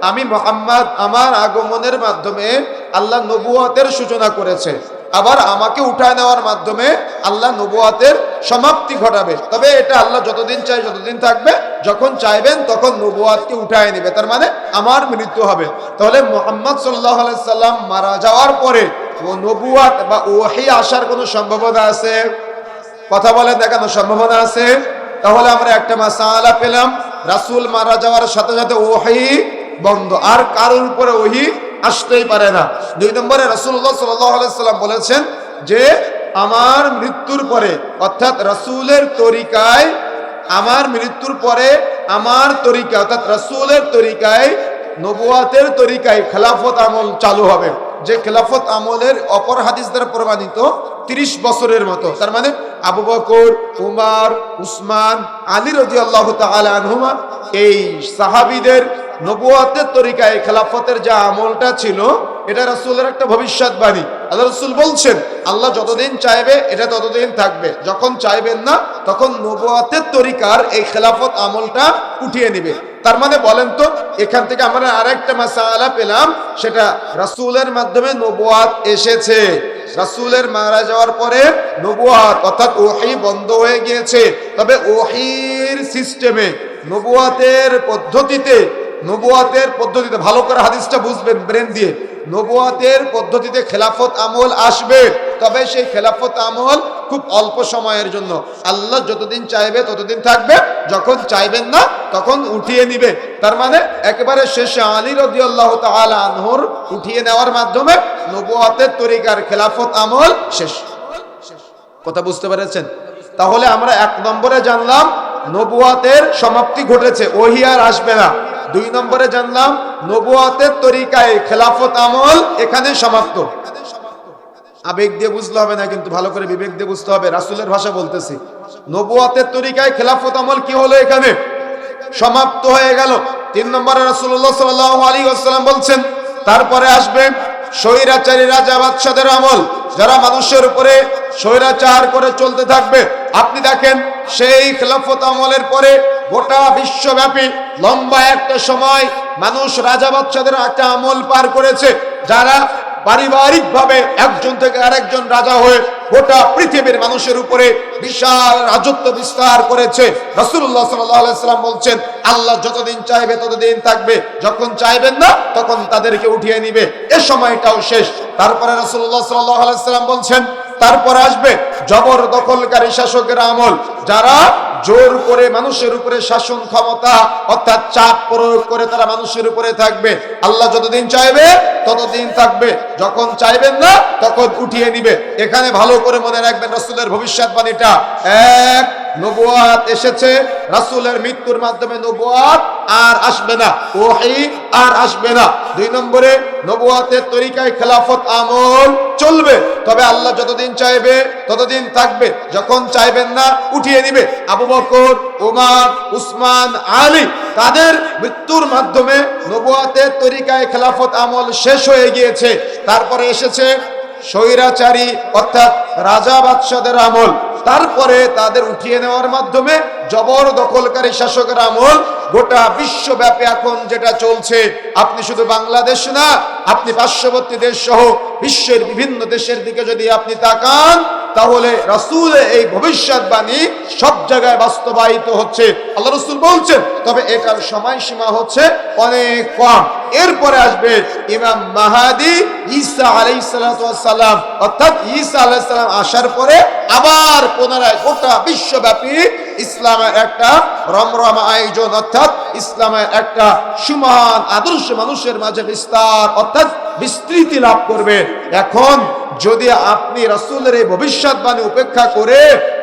আমি মুহাম্মদ আমার আগমনের মাধ্যমে আল্লাহ নবুয়তের সূচনা করেছে, আবার আমাকে উঠায় নেওয়ার মাধ্যমে আল্লাহ নবুয়তের সমাপ্তি ঘটাবে। তবে এটা আল্লাহ যতদিন চাই ততদিন থাকবে, যখন চাইবেন তখন নবুয়তকে উঠায় নেবে, তার মানে আমার মৃত্যু হবে। তাহলে মুহাম্মদ সাল্লাল্লাহু আলাইহি সাল্লাম মারা যাওয়ার পরে ও নবুয়ত বা ওহী আসার কোনো সম্ভাবনা আছে? কথা বলেন, দেখানো সম্ভাবনা আছে? তাহলে আমরা একটা মাসালা পেলাম, রাসূল মারা যাওয়ার সাথে সাথে ওহী বন্ধ, আর কারোর উপরে ওহী আসতেই পারে না। 2 নম্বরে রাসূলুল্লাহ সাল্লাল্লাহু আলাইহি সাল্লাম বলেছেন যে আমার মৃত্যুর পরে, অর্থাৎ রাসূলের তরিকায়, আমার মৃত্যুর পরে আমার তরিকা অর্থাৎ রাসূলের তরিকায়, নবুয়তের তরিকায় খেলাফত আমল চালু হবে, যে খেলাফত আমলের অপর হাদিস দ্বারা প্রমাণিত 30 বছরের মতো। তার মানে আবু বকর, উমর, উসমান, আলী রাদিয়াল্লাহু তাআলা আনহুমা, এই সাহাবীদের নবুয়তের তরিকায় খেলাফতের যে আমলটা ছিল, এটা রাসূলের একটা ভবিষ্যৎবাণী। আল্লাহ রাসূল বলছেন আল্লাহ যতদিন চাইবে এটা ততদিন থাকবে, যখন চাইবেন না তখন নবুয়তের তরিকার এই খেলাফত আমলটা উঠিয়ে নেবে। তার মানে বলেন তো, এখান থেকে আমরা আরেকটা মাসালা পেলাম, সেটা রাসূলের মাধ্যমে নবুয়ত এসেছে। রাসূলের মারা যাওয়ার পরে নবুয়ত অর্থাৎ ওহী বন্ধ হয়ে গিয়েছে। তবে ওহীর সিস্টেমে, নবুয়তের পদ্ধতিতে ভালো করে হাদিসটা বুঝবেন ব্রেন দিয়ে, নবুয়তের পদ্ধতিতে খেলাফত আমল আসবে, তবে সেই খেলাফত আমল খুব অল্প সময়ের জন্য। আল্লাহ যতদিন চাইবে ততদিন থাকবে, যখন চাইবেন না তখন উঠিয়ে নিবে। তার মানে একেবারে শেষে আলী রাদিয়াল্লাহু তাআলা আনহুর উঠিয়ে নেওয়ার মাধ্যমে নবুয়তের তরিকার খেলাফত আমল শেষ। কথা বুঝতে পেরেছেন? তাহলে আমরা 1 নম্বরে জানলাম নবুয়তের সমাপ্তি ঘটেছে, ওহী আর আসবে না। 2 নম্বরে জানলাম নবুয়তের তরিকায় খেলাফত আমল এখানে সমাপ্ত। আবেগ দিয়ে বুঝলে হবে না, কিন্তু ভালো করে বিবেক দিয়ে বুঝতে হবে। রাসূলের ভাষা বলতেছি, নবুয়তের তরিকায় খেলাফত আমল কি হলো? এখানে সমাপ্ত হয়ে গেল। 3 নম্বরে রাসূলুল্লাহ সাল্লাল্লাহু আলাইহি ওয়াসাল্লাম বলছেন তারপরে আসবে স্বৈরাচারী রাজা বাদশাদের আমল, যারা মানুষের উপরে স্বৈরাচার করে চলতে থাকবে। আপনি দেখেন সেই খেলাফত আমলের পরে গোটা বিশ্বব্যাপী লম্বা একটা সময় মানুষ রাজা বাদশাদের একটা আমল পার করেছে, যারা পারিবারিকভাবে একজন থেকে আরেকজন রাজা হয়ে গোটা পৃথিবীর মানুষের উপরে বিশাল রাজত্ব বিস্তার করেছে। রাসূলুল্লাহ সাল্লাল্লাহু আলাইহি ওয়াসাল্লাম বলছেন আল্লাহ যতদিন চাইবে ততদিন থাকবে, যখন চাইবেন না তখন তাদেরকে উঠিয়ে নিবে, এ সময়টাও শেষ। তারপরে রাসূলুল্লাহ সাল্লাল্লাহু আলাইহি ওয়াসাল্লাম বলছেন তারপরে আসবে জবরদখলকারী শাসকের আমল, যারা জোর করে মানুষের উপরে শাসন ক্ষমতা অর্থাৎ চাপ প্রয়োগ করে তারা মানুষের উপরে থাকবে। আল্লাহ যতদিন চাইবে ততদিন থাকবে, যখন চাইবেন না তখন উঠিয়ে নিবে। এখানে ভালো করে মনে রাখবেন রাসূলের ভবিষ্যৎবাণীটা। 1, নবুয়ত এসেছে, রাসূলের মৃত্যুর মাধ্যমে নবুয়ত আর আসবে না, ওহী আর আসবে না। 2 নম্বরে নবুয়তের তরিকায় খেলাফত আমল চলবে, তবে আল্লাহ যতদিন চাইবে ততদিন থাকবে, যখন চাইবেন না উঠিয়ে নিবে। আবু বকর, ওমর, উসমান, আলী, তাদের মৃত্যুর মাধ্যমে নবুয়তের তরিকায় খেলাফত আমল শেষ হয়ে গিয়েছে। তারপরে এসেছে স্বৈরাচারী অর্থাৎ রাজা বাদশাদের আমল, তারপরে তাদের উঠিয়ে নেওয়ার মাধ্যমে জবরদখলকারী শাসকের আমল। গোটা বিশ্বব্যাপী এখন যেটা চলছে, আপনি শুধু বাংলাদেশ না, আপনি পার্শ্ববর্তী দেশ সহ বিশ্বের বিভিন্ন দেশের দিকে যদি আপনি তাকান, তাহলে রাসূলের এই ভবিষ্যৎবাণী সব জায়গায় বাস্তবায়িত হচ্ছে। আল্লাহ রাসূল বলছেন, তবে এটার সময়সীমা হচ্ছে অনেক কম। এরপরে আসবে ইমাম মাহদী ঈসা আলাইহিস সালাতু ওয়াস সালাম, অর্থাৎ ঈসা আলাইহিস সালাম আসার পরে আবার পুনরায় গোটা বিশ্বব্যাপী ইসলামের একটা রমরমা আয়োজন, অর্থাৎ ইসলামের একটা সুমহান আদর্শ মানুষের মাঝে বিস্তার অর্থাৎ বিস্তৃতি লাভ করবে। এখন যদি আপনি রাসূলের এই ভবিষ্যৎবাণী উপেক্ষা করে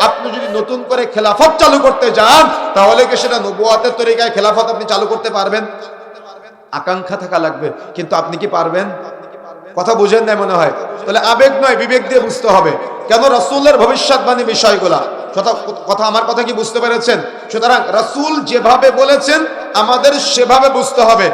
আপনি যদি নতুন করে খেলাফত চালু করতে যান, তাহলে কি সেটা নবুয়তের তরিকায় খেলাফত আপনি চালু করতে পারবেন? আকাঙ্ক্ষা থাকা লাগবে, কিন্তু আপনি কি পারবেন? কথা বুঝেন না মনে হয়। তাহলে আবেগ নয়, বিবেক দিয়ে বুঝতে হবে কেন রাসূলের ভবিষ্যৎবাণী বিষয়গুলা। কথা আমার কথা কি বুঝতে পেরেছেন? সুতরাং রাসূল যেভাবে বলেছেন আমাদের সেভাবে বুঝতে হবে।